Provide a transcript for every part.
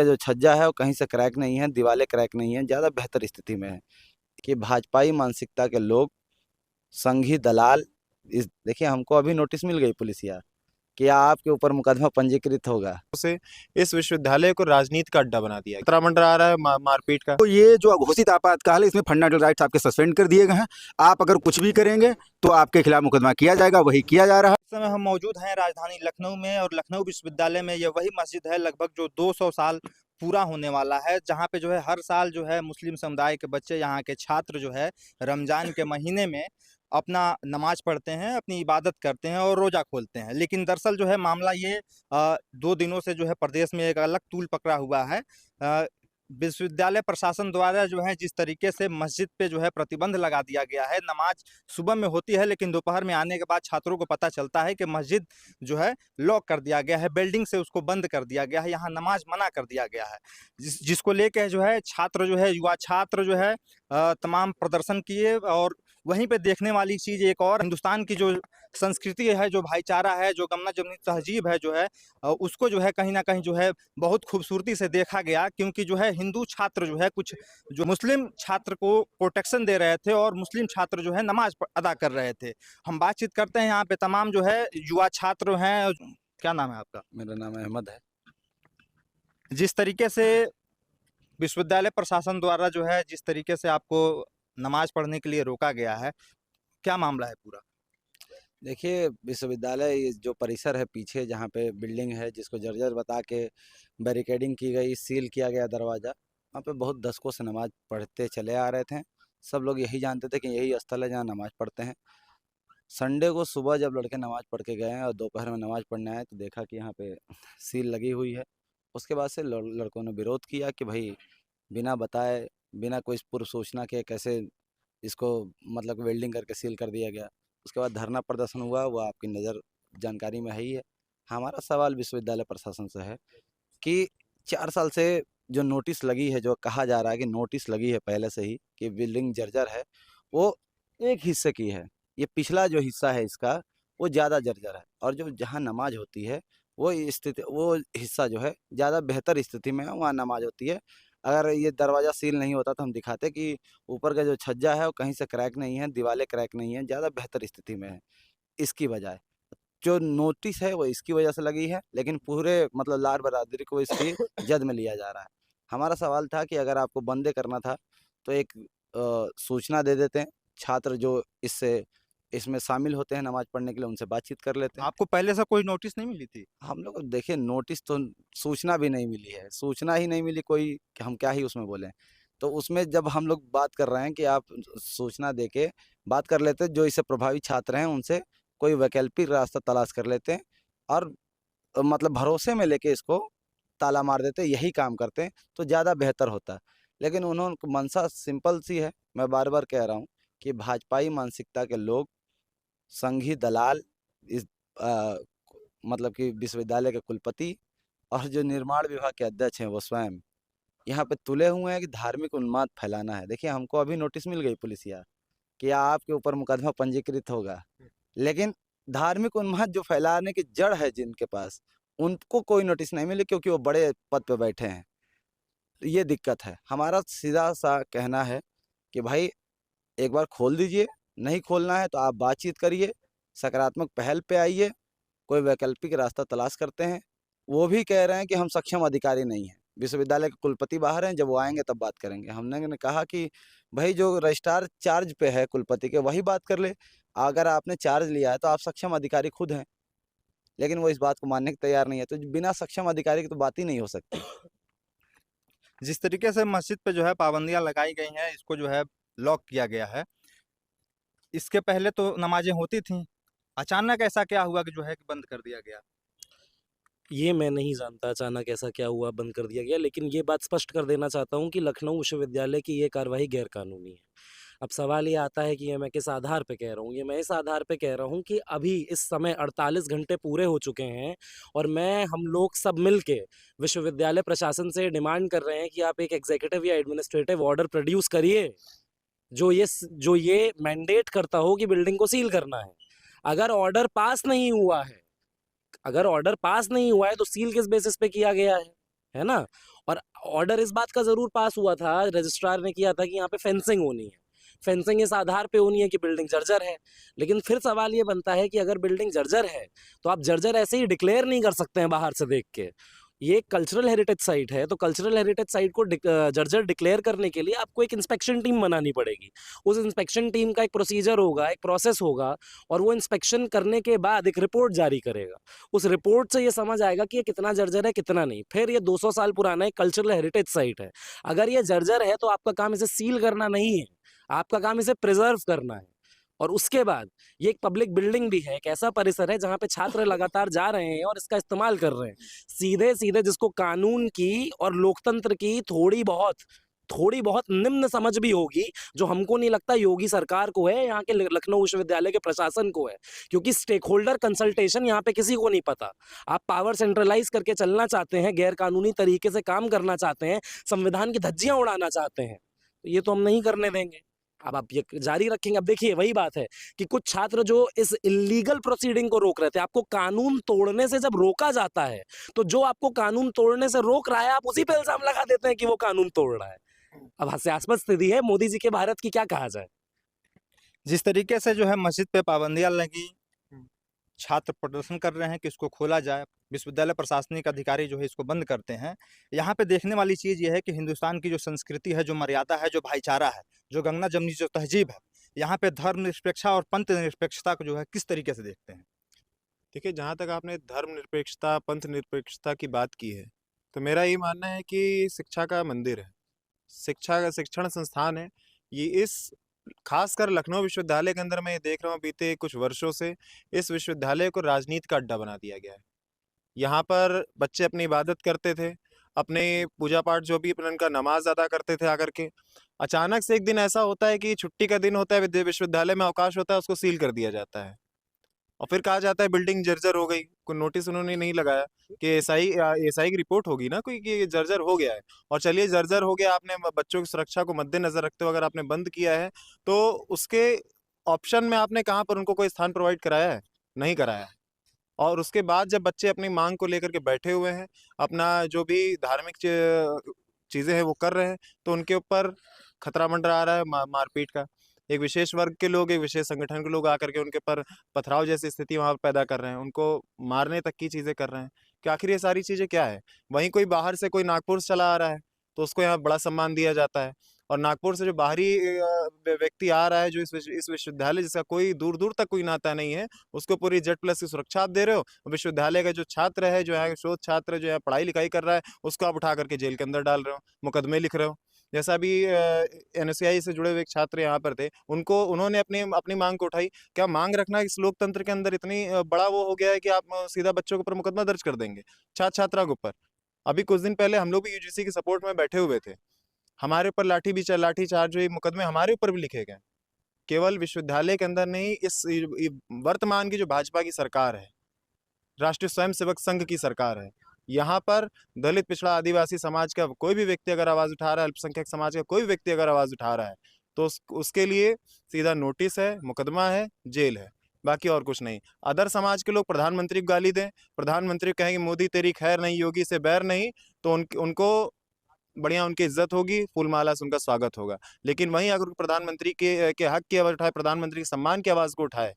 जो छज्जा है वो कहीं से क्रैक नहीं है, दीवारें क्रैक नहीं है, ज़्यादा बेहतर स्थिति में है। कि भाजपाई मानसिकता के लोग, संघी दलाल, इस देखिए हमको अभी नोटिस मिल गई पुलिसिया कि आपके ऊपर मुकदमा पंजीकृत होगा। से इस विश्वविद्यालय को राजनीति का अड्डा बना दिया, खतरा मंडरा रहा है मारपीट का। तो ये जो घोषित आपातकाल है इसमें फंडामेंटल राइट्स आपके सस्पेंड कर दिए गए हैं। आप अगर कुछ भी करेंगे तो आपके खिलाफ मुकदमा किया जाएगा, वही किया जा रहा है। इस समय हम मौजूद हैं राजधानी लखनऊ में, और लखनऊ विश्वविद्यालय में ये वही मस्जिद है लगभग जो 200 साल पूरा होने वाला है, जहाँ पे जो है हर साल जो है मुस्लिम समुदाय के बच्चे, यहाँ के छात्र जो है रमजान के महीने में अपना नमाज पढ़ते हैं, अपनी इबादत करते हैं और रोज़ा खोलते हैं। लेकिन दरअसल जो है मामला ये 2 दिनों से जो है प्रदेश में एक अलग तूल पकड़ा हुआ है। विश्वविद्यालय प्रशासन द्वारा जो है जिस तरीके से मस्जिद पे जो है प्रतिबंध लगा दिया गया है। नमाज सुबह में होती है, लेकिन दोपहर में आने के बाद छात्रों को पता चलता है कि मस्जिद जो है लॉक कर दिया गया है, बिल्डिंग से उसको बंद कर दिया गया है, यहाँ नमाज मना कर दिया गया है। जिसको लेकर जो है छात्र जो है, युवा छात्र जो है तमाम प्रदर्शन किए। और वहीं पे देखने वाली चीज़ एक और, हिंदुस्तान की जो संस्कृति है, जो भाईचारा है, जो गमना जमनी तहजीब है जो है उसको जो है कहीं ना कहीं जो है बहुत खूबसूरती से देखा गया। क्योंकि जो है हिंदू छात्र जो है कुछ जो मुस्लिम छात्र को प्रोटेक्शन दे रहे थे, और मुस्लिम छात्र जो है नमाज अदा कर रहे थे। हम बातचीत करते हैं यहाँ पे तमाम जो है युवा छात्र हैं। क्या नाम है आपका? मेरा नाम अहमद है। जिस तरीके से विश्वविद्यालय प्रशासन द्वारा जो है जिस तरीके से आपको नमाज पढ़ने के लिए रोका गया है, क्या मामला है पूरा? देखिए विश्वविद्यालय ये जो परिसर है पीछे जहाँ पे बिल्डिंग है, जिसको जर्जर बता के बैरिकेडिंग की गई, सील किया गया दरवाज़ा, वहाँ पे बहुत दशकों से नमाज पढ़ते चले आ रहे थे। सब लोग यही जानते थे कि यही स्थल है जहाँ नमाज पढ़ते हैं। संडे को सुबह जब लड़के नमाज पढ़ के गए हैं और दोपहर में नमाज पढ़ने आए तो देखा कि यहाँ पे सील लगी हुई है। उसके बाद से लड़कों ने विरोध किया कि भाई बिना बताए, बिना कोई पूर्व सूचना के कैसे इसको मतलब वेल्डिंग करके सील कर दिया गया। उसके बाद धरना प्रदर्शन हुआ, वो आपकी नज़र जानकारी में है ही है। हमारा सवाल विश्वविद्यालय प्रशासन से है कि 4 साल से जो नोटिस लगी है, जो कहा जा रहा है कि नोटिस लगी है पहले से ही कि बिल्डिंग जर्जर है, वो एक हिस्से की है। ये पिछला जो हिस्सा है इसका वो ज़्यादा जर्जर है, और जो जहाँ नमाज होती है वो स्थिति, वो हिस्सा जो है ज़्यादा बेहतर स्थिति में है, वहाँ नमाज होती है। अगर ये दरवाज़ा सील नहीं होता तो हम दिखाते कि ऊपर का जो छज्जा है वो कहीं से क्रैक नहीं है, दीवारें क्रैक नहीं है, ज़्यादा बेहतर स्थिति में है। इसकी बजाय जो नोटिस है वो इसकी वजह से लगी है, लेकिन पूरे मतलब लार बरादरी को इसकी जद में लिया जा रहा है। हमारा सवाल था कि अगर आपको बंदे करना था तो एक सूचना दे देते हैं, छात्र जो इसमें शामिल होते हैं नमाज पढ़ने के लिए, उनसे बातचीत कर लेते हैं। आपको पहले से कोई नोटिस नहीं मिली थी? हम लोग देखिए नोटिस तो, सूचना भी नहीं मिली है, सूचना ही नहीं मिली कोई कि हम क्या ही उसमें बोलें। तो उसमें जब हम लोग बात कर रहे हैं कि आप सूचना दे के बात कर लेते हैं, जो इससे प्रभावित छात्र हैं उनसे कोई वैकल्पिक रास्ता तलाश कर लेते हैं, और मतलब भरोसे में लेके इसको ताला मार देते हैं, यही काम करते हैं तो ज़्यादा बेहतर होता है। लेकिन उन्होंने मंशा सिंपल सी है, मैं बार बार कह रहा हूँ कि भाजपाई मानसिकता के लोग, संघी दलाल, इस मतलब कि विश्वविद्यालय के कुलपति और जो निर्माण विभाग के अध्यक्ष हैं वो स्वयं यहाँ पे तुले हुए हैं कि धार्मिक उन्माद फैलाना है। देखिए हमको अभी नोटिस मिल गई पुलिसिया कि आपके ऊपर मुकदमा पंजीकृत होगा, लेकिन धार्मिक उन्माद जो फैलाने की जड़ है जिनके पास, उनको कोई नोटिस नहीं मिली, क्योंकि वो बड़े पद पे बैठे हैं। तो ये दिक्कत है। हमारा सीधा सा कहना है कि भाई एक बार खोल दीजिए, नहीं खोलना है तो आप बातचीत करिए, सकारात्मक पहल पे आइए, कोई वैकल्पिक रास्ता तलाश करते हैं। वो भी कह रहे हैं कि हम सक्षम अधिकारी नहीं हैं, विश्वविद्यालय के कुलपति बाहर हैं, जब वो आएंगे तब बात करेंगे। हमने कहा कि भाई जो रजिस्ट्रार चार्ज पे है कुलपति के, वही बात कर ले। अगर आपने चार्ज लिया है तो आप सक्षम अधिकारी खुद हैं, लेकिन वो इस बात को मानने को तैयार नहीं है। तो बिना सक्षम अधिकारी की तो बात ही नहीं हो सकती। जिस तरीके से मस्जिद पे जो है पाबंदियां लगाई गई हैं, इसको जो है लॉक किया गया है, इसके पहले तो नमाजें होती थी, अचानक ऐसा क्या हुआ कि जो है कि बंद कर दिया गया? ये मैं नहीं जानता अचानक ऐसा क्या हुआ बंद कर दिया गया, लेकिन ये बात स्पष्ट कर देना चाहता हूँ कि लखनऊ विश्वविद्यालय की ये कार्रवाई गैरकानूनी है। अब सवाल ये आता है कि ये मैं किस आधार पे कह रहा हूँ। ये मैं इस आधार पे कह रहा हूँ कि अभी इस समय 48 घंटे पूरे हो चुके हैं, और हम लोग सब मिलके विश्वविद्यालय प्रशासन से डिमांड कर रहे हैं कि आप एक एग्जीक्यूटिव या एडमिनिस्ट्रेटिव ऑर्डर प्रोड्यूस करिए जो ये मैंडेट करता हो कि बिल्डिंग को सील करना है। अगर ऑर्डर पास नहीं हुआ है, तो सील किस बेसिस पे किया गया है ना? और ऑर्डर इस बात का ज़रूर पास हुआ था, रजिस्ट्रार ने किया था कि यहाँ पे फेंसिंग होनी है। फेंसिंग इस आधार पे होनी है कि बिल्डिंग जर्जर है। लेकिन फिर सवाल ये बनता है कि अगर बिल्डिंग जर्जर है, तो आप जर्जर ऐसे ही डिक्लेयर नहीं कर सकते हैं बाहर से देख के। ये एक कल्चरल हेरिटेज साइट है, तो कल्चरल हेरिटेज साइट को जर्जर डिक्लेयर करने के लिए आपको एक इंस्पेक्शन टीम बनानी पड़ेगी। उस इंस्पेक्शन टीम का एक प्रोसीजर होगा, एक प्रोसेस होगा, और वो इंस्पेक्शन करने के बाद एक रिपोर्ट जारी करेगा। उस रिपोर्ट से ये समझ आएगा कि ये कितना जर्जर है, कितना नहीं। फिर ये 200 साल पुराना एक कल्चरल हेरिटेज साइट है। अगर ये जर्जर है तो आपका काम इसे सील करना नहीं है, आपका काम इसे प्रिजर्व करना है। और उसके बाद ये एक पब्लिक बिल्डिंग भी है, एक ऐसा परिसर है जहाँ पे छात्र लगातार जा रहे हैं और इसका इस्तेमाल कर रहे हैं। सीधे सीधे जिसको कानून की और लोकतंत्र की थोड़ी बहुत निम्न समझ भी होगी, जो हमको नहीं लगता योगी सरकार को है, यहाँ के लखनऊ विश्वविद्यालय के प्रशासन को है, क्योंकि स्टेक होल्डर कंसल्टेशन यहाँ पे किसी को नहीं पता। आप पावर सेंट्रलाइज करके चलना चाहते हैं, गैर कानूनी तरीके से काम करना चाहते हैं, संविधान की धज्जियां उड़ाना चाहते हैं, तो ये तो हम नहीं करने देंगे। अब आप ये जारी रखेंगे। अब देखिए वही बात है कि कुछ छात्र जो इस इलीगल प्रोसीडिंग को रोक रहे थे, आपको कानून तोड़ने से जब रोका जाता है, तो जो आपको कानून तोड़ने से रोक रहा है, आप उसी पे इल्जाम लगा देते हैं कि वो कानून तोड़ रहा है। अब हास्यास्पद स्थिति है मोदी जी के भारत की, क्या कहा जाए। जिस तरीके से जो है मस्जिद पे पाबंदियां लगी, छात्र प्रदर्शन कर रहे हैं कि इसको खोला जाए, विश्वविद्यालय प्रशासनिक अधिकारी जो है इसको बंद करते हैं। यहाँ पे देखने वाली चीज़ ये है कि हिंदुस्तान की जो संस्कृति है, जो मर्यादा है, जो भाईचारा है, जो गंगा जमनी जो तहजीब है, यहाँ पे धर्मनिरपेक्षता और पंथ निरपेक्षता को जो है किस तरीके से देखते हैं? देखिए, जहाँ तक आपने धर्मनिरपेक्षता, पंथ निरपेक्षता की बात की है, तो मेरा ये मानना है कि शिक्षा का मंदिर है, शिक्षा का शिक्षण संस्थान है। ये इस खासकर लखनऊ विश्वविद्यालय के अंदर मैं ये देख रहा हूँ बीते कुछ वर्षों से इस विश्वविद्यालय को राजनीति का अड्डा बना दिया गया है। यहाँ पर बच्चे अपनी इबादत करते थे, अपने पूजा पाठ जो भी उनका नमाज अदा करते थे आकर के। अचानक से एक दिन ऐसा होता है कि छुट्टी का दिन होता है, विश्वविद्यालय में अवकाश होता है, उसको सील कर दिया जाता है और फिर कहा जाता है बिल्डिंग जर्जर हो गई। कोई नोटिस उन्होंने नहीं लगाया कि एसआई की रिपोर्ट होगी ना कोई कि ये जर्जर हो गया है। और चलिए जर्जर हो गया, आपने बच्चों की सुरक्षा को मद्देनजर रखते हुए अगर आपने बंद किया है, तो उसके ऑप्शन में आपने कहाँ पर उनको कोई स्थान प्रोवाइड कराया है? नहीं कराया है। और उसके बाद जब बच्चे अपनी मांग को लेकर के बैठे हुए हैं, अपना जो भी धार्मिक चीज़ें हैं वो कर रहे हैं, तो उनके ऊपर खतरा मंडरा रहा है मारपीट का। एक विशेष वर्ग के लोग, एक विशेष संगठन के लोग आकर के उनके ऊपर पथराव जैसी स्थिति वहाँ पैदा कर रहे हैं, उनको मारने तक की चीज़ें कर रहे हैं कि आखिर ये सारी चीज़ें क्या है? वहीं कोई बाहर से कोई नागपुर से चला आ रहा है तो उसको यहाँ बड़ा सम्मान दिया जाता है, और नागपुर से जो बाहरी व्यक्ति आ रहा है जो इस विश्वविद्यालय जिसका कोई दूर दूर तक कोई नाता नहीं है, उसको पूरी Z+ की सुरक्षा आप दे रहे हो। विश्वविद्यालय का जो छात्र है, जो है शोध छात्र, जो है पढ़ाई लिखाई कर रहा है, उसको आप उठा करके जेल के अंदर डाल रहे हो, मुकदमे लिख रहे हो। जैसा भी NSCI से जुड़े हुए एक छात्र यहाँ पर थे, उन्होंने अपनी मांग को उठाई। क्या मांग रखना इस लोकतंत्र के अंदर इतनी बड़ा वो हो गया है कि आप सीधा बच्चों के ऊपर मुकदमा दर्ज कर देंगे, छात्र छात्रा के ऊपर? अभी कुछ दिन पहले हम लोग भी UGC की सपोर्ट में बैठे हुए थे, हमारे ऊपर लाठीचार्ज हुई, मुकदमे हमारे ऊपर भी लिखे गए। केवल विश्वविद्यालय के अंदर नहीं, इस वर्तमान की जो भाजपा की सरकार है, राष्ट्रीय स्वयंसेवक संघ की सरकार है, यहाँ पर दलित, पिछड़ा, आदिवासी समाज का कोई भी व्यक्ति अगर आवाज़ उठा रहा है, अल्पसंख्यक समाज का कोई भी व्यक्ति अगर आवाज़ उठा रहा है, तो उसके लिए सीधा नोटिस है, मुकदमा है, जेल है, बाकी और कुछ नहीं। अदर समाज के लोग प्रधानमंत्री को गाली दें, प्रधानमंत्री कहेंगे मोदी तेरी खैर नहीं, योगी से बैर नहीं, तो उनको बढ़िया उनकी इज्जत होगी, फूल माला से उनका स्वागत होगा। लेकिन वहीं अगर प्रधानमंत्री के हक की आवाज़ उठाए, प्रधानमंत्री के सम्मान की आवाज़ को उठाए,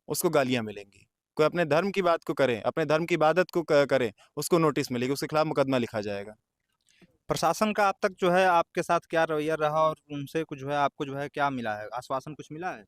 उसको गालियाँ मिलेंगी। कोई अपने धर्म की बात को करे, अपने धर्म की इबादत को करे, उसको नोटिस मिलेगी, उसके खिलाफ मुकदमा लिखा जाएगा। प्रशासन का अब तक जो है आपके साथ क्या रवैया रहा और उनसे कुछ जो है आपको जो है क्या मिला है, आश्वासन कुछ मिला है?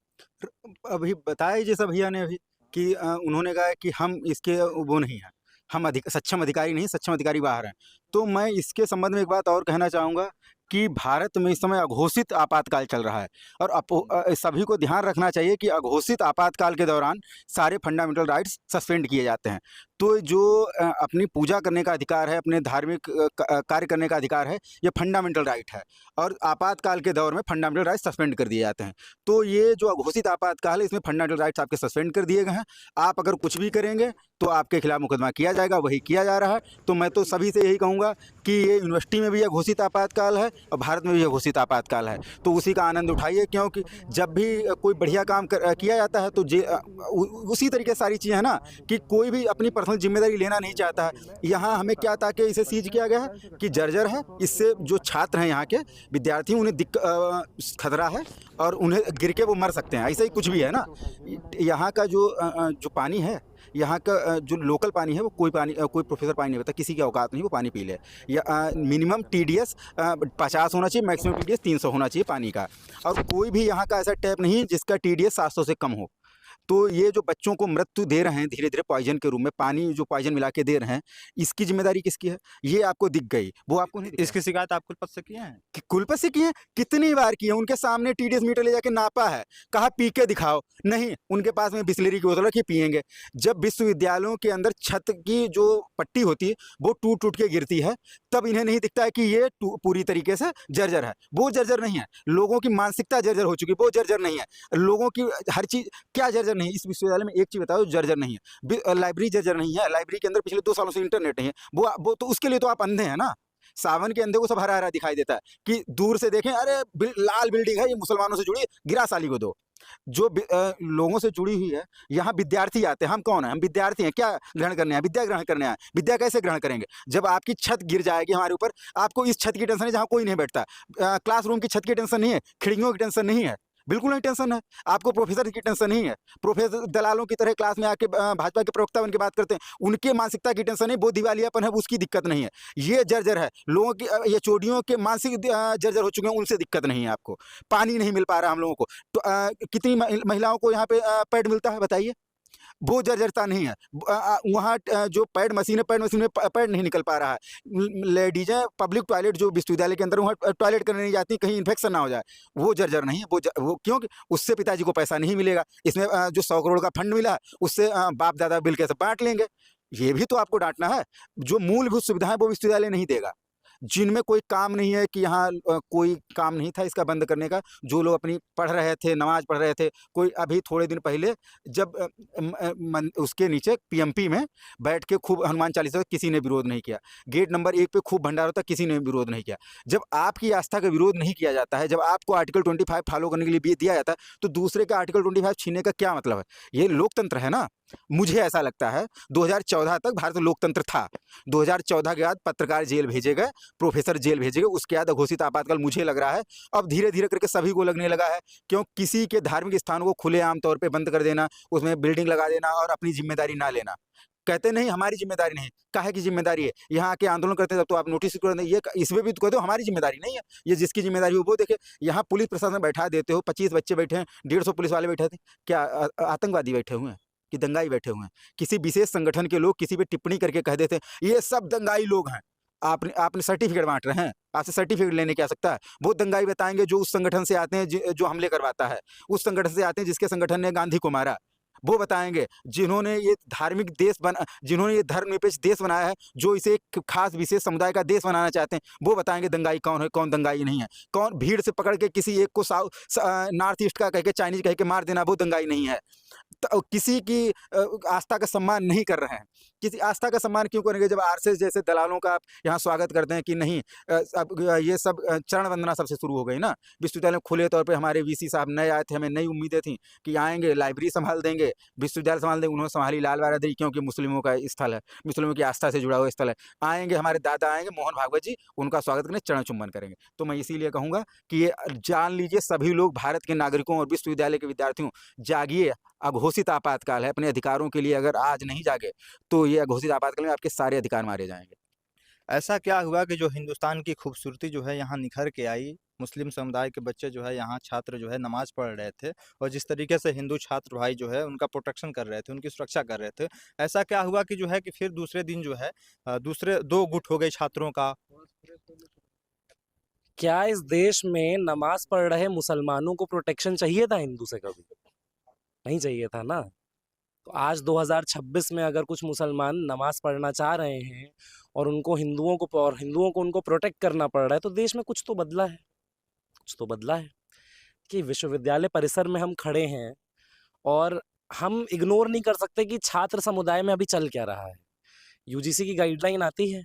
अभी बताया जैसा भैया ने अभी कि उन्होंने कहा कि हम इसके वो नहीं हैं, हम सक्षम अधिकारी नहीं, सक्षम अधिकारी बाहर हैं। तो मैं इसके संबंध में एक बात और कहना चाहूँगा कि भारत में इस समय अघोषित आपातकाल चल रहा है, और सभी को ध्यान रखना चाहिए कि अघोषित आपातकाल के दौरान सारे फंडामेंटल राइट्स सस्पेंड किए जाते हैं। तो जो अपनी पूजा करने का अधिकार है, अपने धार्मिक कार्य करने का अधिकार है, ये फंडामेंटल राइट है, और आपातकाल के दौर में फंडामेंटल राइट्स सस्पेंड कर दिए जाते हैं। तो ये जो अघोषित आपातकाल है, इसमें फंडामेंटल राइट्स आपके सस्पेंड कर दिए गए हैं। आप अगर कुछ भी करेंगे तो आपके खिलाफ मुकदमा किया जाएगा, वही किया जा रहा है। तो मैं तो सभी से यही कहूँगा कि ये यूनिवर्सिटी में भी घोषित आपातकाल है और भारत में भी घोषित आपातकाल है, तो उसी का आनंद उठाइए। क्योंकि जब भी कोई बढ़िया काम किया जाता है तो उसी तरीके सारी चीज़ें हैं ना, कि कोई भी अपनी पर्सनल जिम्मेदारी लेना नहीं चाहता है। यहाँ हमें क्या था कि इसे सीज किया गया है कि जर्जर है, इससे जो छात्र हैं यहाँ के विद्यार्थी उन्हें खतरा है और उन्हें गिर के वो मर सकते हैं, ऐसा ही कुछ भी है ना। यहाँ का जो पानी है, यहाँ का जो लोकल पानी है वो कोई प्रोफेसर पानी नहीं पता, किसी की औकात नहीं वो पानी पी ले। या मिनिमम TDS 50 होना चाहिए, मैक्सिमम TDS 300 होना चाहिए पानी का। और कोई भी यहाँ का ऐसा टैप नहीं जिसका TDS 700 से कम हो। तो ये जो बच्चों को मृत्यु दे रहे हैं धीरे धीरे पॉइजन के रूप में, पानी जो पॉइजन मिला के दे रहे हैं, इसकी जिम्मेदारी किसकी है? ये आपको दिख गई, वो आपको नहीं दिख इसकी शिकायत आप कुलपति से किए हैं? कि कुलपति से किए, कितनी बार किए, उनके सामने TDS मीटर ले जाके नापा है, कहा पी के दिखाओ, नहीं, उनके पास में बिस्लरी की बोतल रखी, पिएंगे। जब विश्वविद्यालयों के अंदर छत की जो पट्टी होती है वो टूट टूट के गिरती है, तब इन्हें नहीं दिखता है कि ये पूरी तरीके से जर्जर है। वो जर्जर नहीं है, लोगों की मानसिकता जर्जर हो चुकी है, वो जर्जर नहीं है। लोगों की हर चीज क्या जर्जर नहीं है? इस विश्वविद्यालय में एक चीज बताओ जर्जर नहीं है, लाइब्रेरी जर्जर नहीं है, लाइब्रेरी के अंदर पिछले 2 सालों से इंटरनेट नहीं है। वो तो उसके लिए तो आप अंधे हैं ना। सावन के अंधे को सब हरा हरा दिखाई देता है कि दूर से देखें, अरे लाल बिल्डिंग है, ये मुसलमानों से जुड़ी, गिरा साली को दो। जो लोगों से जुड़ी हुई है, यहाँ विद्यार्थी आते हैं। हम कौन है? हम विद्यार्थी हैं। क्या ग्रहण करने हैं? विद्या ग्रहण करने आए। विद्या कैसे ग्रहण करेंगे? जब आपकी छत गिर जाएगी हमारे ऊपर, आपको इस छत की टेंशन है जहाँ कोई नहीं बैठता, क्लासरूम की छत की टेंशन नहीं है, खिड़कियों की टेंशन नहीं है, बिल्कुल नहीं टेंशन है। आपको प्रोफेसर की टेंशन नहीं है, प्रोफेसर दलालों की तरह क्लास में आके भाजपा के प्रवक्ता बन के बात करते हैं, उनके मानसिकता की टेंशन नहीं, वो दिवालियापन है, उसकी दिक्कत नहीं है। ये जर्जर है लोगों की, ये चोटियों के मानसिक जर्जर हो चुके हैं, उनसे दिक्कत नहीं है आपको। पानी नहीं मिल पा रहा हम लोगों को, तो कितनी महिलाओं को यहाँ पे पैड मिलता है बताइए? वो जर्जरता नहीं है। वहाँ जो पैड मशीन में पैड नहीं निकल पा रहा है। लेडीजें पब्लिक टॉयलेट जो विश्वविद्यालय के अंदर वहाँ टॉयलेट करने नहीं जाती, कहीं इन्फेक्शन ना हो जाए, वो जर्जर नहीं है। वो क्योंकि उससे पिताजी को पैसा नहीं मिलेगा। इसमें जो 100 करोड़ का फंड मिला, उससे बाप दादा बिल कैसे बांट लेंगे? ये भी तो आपको डांटना है। जो मूलभूत सुविधाएं वो विश्वविद्यालय नहीं देगा। जिनमें कोई काम नहीं है कि यहाँ कोई काम नहीं था इसका बंद करने का, जो लोग अपनी पढ़ रहे थे, नमाज पढ़ रहे थे, कोई अभी थोड़े दिन पहले जब उसके नीचे PMP में बैठ के खूब हनुमान चालीसा, किसी ने विरोध नहीं किया। गेट नंबर 1 पे खूब भंडारा होता, किसी ने विरोध नहीं किया। जब आपकी आस्था का विरोध नहीं किया जाता है, जब आपको आर्टिकल 25 फॉलो करने के लिए दिया जाता है, तो दूसरे का आर्टिकल 25 छीनने का क्या मतलब है? ये लोकतंत्र है ना। मुझे ऐसा लगता है 2014 तक भारत में लोकतंत्र था। 2014 के बाद पत्रकार जेल भेजे गए, प्रोफेसर जेल भेजे गए, उसके बाद घोषित आपातकाल। मुझे लग रहा है अब धीरे धीरे करके सभी को लगने लगा है, क्यों किसी के धार्मिक स्थानों को खुलेआम तौर पे बंद कर देना, उसमें बिल्डिंग लगा देना और अपनी जिम्मेदारी ना लेना। कहते नहीं हमारी जिम्मेदारी नहीं, काहे की जिम्मेदारी है? यहाँ आके आंदोलन करते हैं तब तो आप नोटिस कर दें, ये इसमें भी तो कहते हो हमारी जिम्मेदारी नहीं है। ये जिसकी जिम्मेदारी हो वो देखे। यहाँ पुलिस प्रशासन बैठा देते हो, 25 बच्चे बैठे हैं, 150 पुलिस वाले बैठे थे, क्या आतंकवादी बैठे हुए हैं कि दंगाई बैठे हुए हैं? किसी विशेष संगठन के लोग किसी पे टिप्पणी करके कह देते हैं ये सब दंगाई लोग हैं। आपने सर्टिफिकेट बांट रहे हैं, आपसे सर्टिफिकेट लेने की आ सकता है? वो दंगाई बताएंगे जो उस संगठन से आते हैं जो हमले करवाता है, उस संगठन से आते हैं जिसके संगठन ने गांधी को मारा। वो बताएंगे जिन्होंने ये जिन्होंने ये धर्मनिरपेक्ष देश बनाया है, जो इसे एक खास विशेष समुदाय का देश बनाना चाहते हैं, वो बताएंगे दंगाई कौन है, कौन दंगाई नहीं है। कौन भीड़ से पकड़ के किसी एक को नॉर्थ ईस्ट का कह के, चाइनीज कह के मार देना, वो दंगाई नहीं है। तो किसी की आस्था का सम्मान नहीं कर रहे हैं। किसी आस्था का सम्मान क्यों करेंगे जब RSS जैसे दलालों का आप यहाँ स्वागत करते हैं कि नहीं, अब ये सब चरण वंदना सबसे शुरू हो गई ना। विश्वविद्यालय खुले तौर पे हमारे VC साहब नए आए थे, हमें नई उम्मीदें थी कि आएंगे, लाइब्रेरी संभाल देंगे, विश्वविद्यालय संभाल देंगे। उन्होंने संभाली लाल बहादुरी, क्योंकि मुस्लिमों का स्थल है, मुस्लिमों की आस्था से जुड़ा हुआ स्थल है। आएंगे हमारे दादा आएंगे, मोहन भागवत जी, उनका स्वागत करें, चरण चुम्बन करेंगे। तो मैं इसीलिए कहूँगा कि ये जान लीजिए सभी लोग, भारत के नागरिकों और विश्वविद्यालय के विद्यार्थियों, जागिए। अघोषित आपातकाल है, अपने अधिकारों के लिए अगर आज नहीं जागे तो ये अघोषित आपातकाल में आपके सारे अधिकार मारे जाएंगे। ऐसा क्या हुआ कि जो हिंदुस्तान की खूबसूरती जो है यहाँ निखर के आई? मुस्लिम समुदाय के बच्चे जो है यहाँ छात्र जो है नमाज पढ़ रहे थे, और जिस तरीके से हिंदू छात्र भाई जो है उनका प्रोटेक्शन कर रहे थे, उनकी सुरक्षा कर रहे थे, ऐसा क्या हुआ कि जो है कि फिर दूसरे दिन जो है दूसरे 2 गुट हो गए छात्रों का? क्या इस देश में नमाज पढ़ रहे मुसलमानों को प्रोटेक्शन चाहिए था हिंदू से? कभी नहीं चाहिए था ना। तो आज 2026 में अगर कुछ मुसलमान नमाज पढ़ना चाह रहे हैं और हिंदुओं को उनको प्रोटेक्ट करना पड़ रहा है, तो देश में कुछ तो बदला है, कुछ तो बदला है। कि विश्वविद्यालय परिसर में हम खड़े हैं और हम इग्नोर नहीं कर सकते कि छात्र समुदाय में अभी चल क्या रहा है। UGC की गाइडलाइन आती है,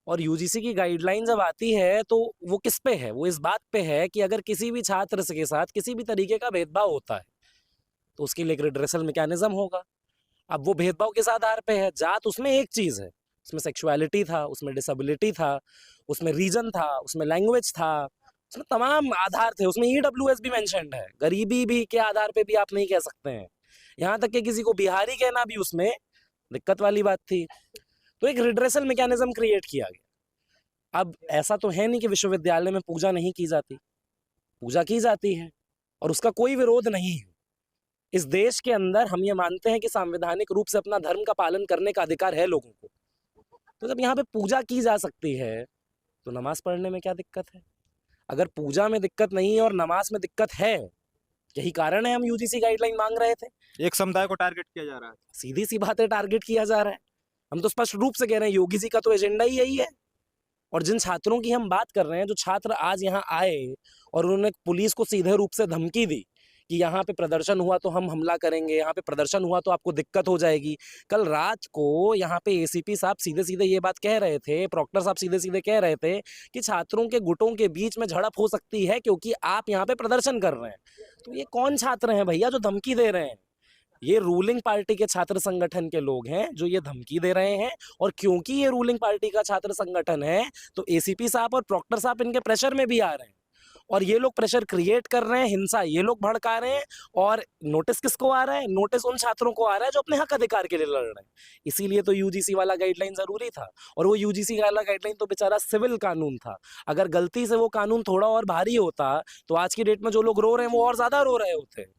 और UGC की गाइडलाइन जब आती है तो वो किस पे है? वो इस बात पे है कि अगर किसी भी छात्र के साथ किसी भी तरीके का भेदभाव होता है तो उसके लिए एक रिड्रेसल मैकेनिज्म होगा। अब वो भेदभाव किस आधार पे है? जात उसमें एक चीज है, उसमें सेक्सुअलिटी था, उसमें डिसेबिलिटी था, उसमें रीजन था, उसमें लैंग्वेज था, उसमें तमाम आधार थे, उसमें ईडब्ल्यूएस भी मेंशन्ड है। गरीबी भी के आधार पे भी आप नहीं कह सकते हैं, यहाँ तक कि किसी को बिहारी कहना भी उसमें दिक्कत वाली बात थी। तो एक रिड्रेसल मैकेनिज्म क्रिएट किया गया। अब ऐसा तो है नहीं कि विश्वविद्यालय में पूजा नहीं की जाती, पूजा की जाती है और उसका कोई विरोध नहीं है। इस देश के अंदर हम ये मानते हैं कि संवैधानिक रूप से अपना धर्म का पालन करने का अधिकार है लोगों को। तो जब यहाँ पे पूजा की जा सकती है तो नमाज पढ़ने में क्या दिक्कत है? अगर पूजा में दिक्कत नहीं है और नमाज में दिक्कत है, यही कारण है हम यूजीसी गाइडलाइन मांग रहे थे। एक समुदाय को टारगेट किया जा रहा है। सीधी सी बात है, टारगेट किया जा रहा है। हम तो स्पष्ट रूप से कह रहे हैं योगी जी का तो एजेंडा ही यही है। और जिन छात्रों की हम बात कर रहे हैं, जो छात्र आज यहाँ आए और उन्होंने पुलिस को सीधे रूप से धमकी दी कि यहाँ पे प्रदर्शन हुआ तो हम हमला करेंगे, यहाँ पे प्रदर्शन हुआ तो आपको दिक्कत हो जाएगी। कल रात को यहाँ पे एसीपी साहब सीधे सीधे ये बात कह रहे थे, प्रॉक्टर साहब सीधे सीधे कह रहे थे कि छात्रों के गुटों के बीच में झड़प हो सकती है क्योंकि आप यहाँ पे प्रदर्शन कर रहे हैं। तो ये कौन छात्र हैं भैया जो धमकी दे रहे हैं? ये रूलिंग पार्टी के छात्र संगठन के लोग हैं जो ये धमकी दे रहे हैं। और क्योंकि ये रूलिंग पार्टी का छात्र संगठन है तो एसीपी साहब और प्रॉक्टर साहब इनके प्रेशर में भी आ रहे हैं और ये लोग प्रेशर क्रिएट कर रहे हैं, हिंसा ये लोग भड़का रहे हैं। और नोटिस किसको आ रहा है? नोटिस उन छात्रों को आ रहा है जो अपने हक अधिकार के लिए लड़ रहे हैं। इसीलिए तो यूजीसी वाला गाइडलाइन जरूरी था। और वो यूजीसी वाला गाइडलाइन तो बेचारा सिविल कानून था। अगर गलती से वो कानून थोड़ा और भारी होता तो आज की डेट में जो लोग रो रहे हैं वो और ज्यादा रो रहे होते।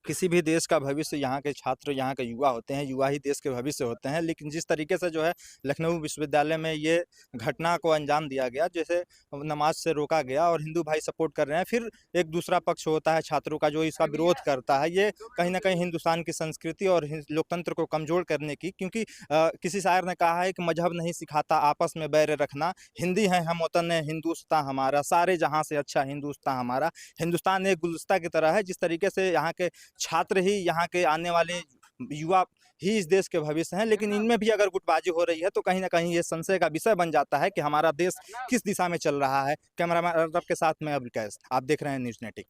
किसी भी देश का भविष्य यहाँ के छात्र, यहाँ के युवा होते हैं, युवा ही देश के भविष्य होते हैं। लेकिन जिस तरीके से जो है लखनऊ विश्वविद्यालय में ये घटना को अंजाम दिया गया, जैसे नमाज से रोका गया और हिंदू भाई सपोर्ट कर रहे हैं, फिर एक दूसरा पक्ष होता है छात्रों का जो इसका विरोध करता है। ये कहीं ना कहीं हिंदुस्तान की संस्कृति और लोकतंत्र को कमजोर करने की, क्योंकि किसी शायर ने कहा है कि मजहब नहीं सिखाता आपस में बैर रखना, हिंदी है हम वतन है हिंदुस्तान हमारा, सारे जहाँ से अच्छा हिंदुस्तान हमारा। हिंदुस्तान एक गुलदस्ता की तरह है। जिस तरीके से यहाँ के छात्र ही, यहाँ के आने वाले युवा ही इस देश के भविष्य हैं, लेकिन इनमें भी अगर गुटबाजी हो रही है तो कहीं ना कहीं ये संशय का विषय बन जाता है कि हमारा देश किस दिशा में चल रहा है। कैमरामैन अरब के साथ मैं अब्दुल कैस, आप देख रहे हैं न्यूज़ नेटिक।